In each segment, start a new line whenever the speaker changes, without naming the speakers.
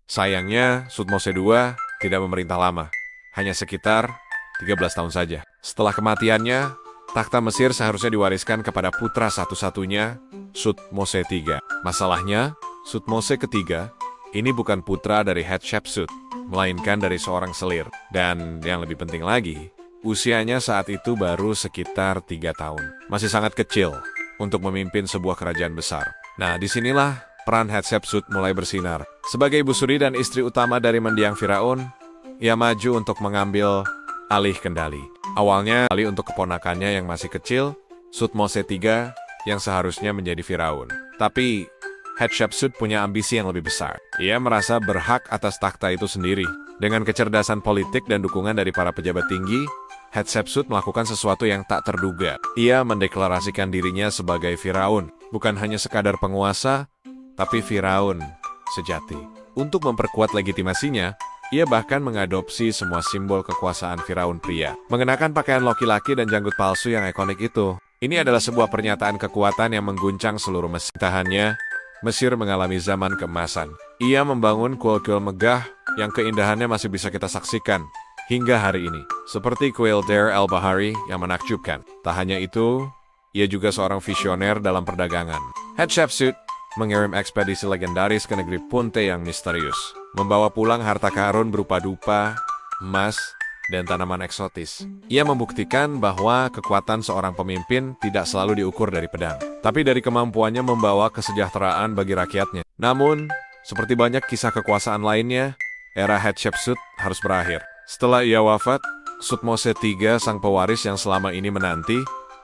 Sayangnya, Thutmose II tidak memerintah lama, hanya sekitar 13 tahun saja. Setelah kematiannya, takhta Mesir seharusnya diwariskan kepada putra satu-satunya, Thutmose III. Masalahnya, Thutmose III ini bukan putra dari Hatshepsut, melainkan dari seorang selir. Dan yang lebih penting lagi, usianya saat itu baru sekitar 3 tahun. Masih sangat kecil untuk memimpin sebuah kerajaan besar. Nah, disinilah peran Hatshepsut mulai bersinar. Sebagai ibu suri dan istri utama dari mendiang Firaun, ia maju untuk mengambil alih kendali. Awalnya, alih untuk keponakannya yang masih kecil, Thutmose III, yang seharusnya menjadi Firaun. Tapi, Hatshepsut punya ambisi yang lebih besar. Ia merasa berhak atas takhta itu sendiri. Dengan kecerdasan politik dan dukungan dari para pejabat tinggi, Hatshepsut melakukan sesuatu yang tak terduga. Ia mendeklarasikan dirinya sebagai Firaun, bukan hanya sekadar penguasa, tapi Firaun sejati. Untuk memperkuat legitimasinya, ia bahkan mengadopsi semua simbol kekuasaan Firaun pria. Mengenakan pakaian laki-laki dan janggut palsu yang ikonik itu, ini adalah sebuah pernyataan kekuatan yang mengguncang seluruh Mesir. Tahannya, Mesir mengalami zaman keemasan. Ia membangun kuil-kuil megah yang keindahannya masih bisa kita saksikan hingga hari ini. Seperti kuil Deir el-Bahari yang menakjubkan. Tak hanya itu, ia juga seorang visioner dalam perdagangan. Hatshepsut mengirim ekspedisi legendaris ke negeri Punte yang misterius, membawa pulang harta karun berupa dupa, emas, dan tanaman eksotis. Ia membuktikan bahwa kekuatan seorang pemimpin tidak selalu diukur dari pedang, tapi dari kemampuannya membawa kesejahteraan bagi rakyatnya. Namun, seperti banyak kisah kekuasaan lainnya, era Hatshepsut harus berakhir. Setelah ia wafat, Thutmose III, sang pewaris yang selama ini menanti,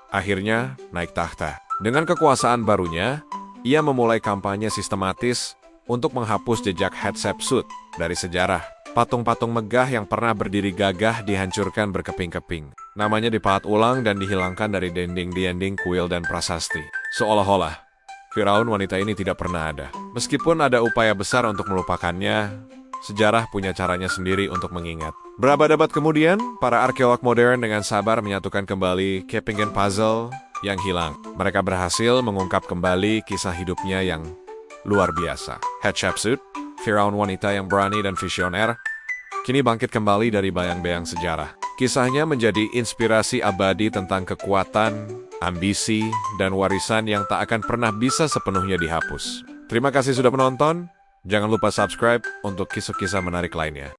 akhirnya naik tahta. Dengan kekuasaan barunya, ia memulai kampanye sistematis untuk menghapus jejak Hatshepsut dari sejarah. Patung-patung megah yang pernah berdiri gagah dihancurkan berkeping-keping. Namanya dipahat ulang dan dihilangkan dari dinding-dinding kuil dan prasasti. Seolah-olah, Firaun wanita ini tidak pernah ada. Meskipun ada upaya besar untuk melupakannya, sejarah punya caranya sendiri untuk mengingat. Berabad-abad kemudian, para arkeolog modern dengan sabar menyatukan kembali kepingan puzzle yang hilang. Mereka berhasil mengungkap kembali kisah hidupnya yang luar biasa. Hatshepsut, Firaun wanita yang berani dan visioner, kini bangkit kembali dari bayang-bayang sejarah. Kisahnya menjadi inspirasi abadi tentang kekuatan, ambisi, dan warisan yang tak akan pernah bisa sepenuhnya dihapus. Terima kasih sudah menonton. Jangan lupa subscribe untuk kisah-kisah menarik lainnya.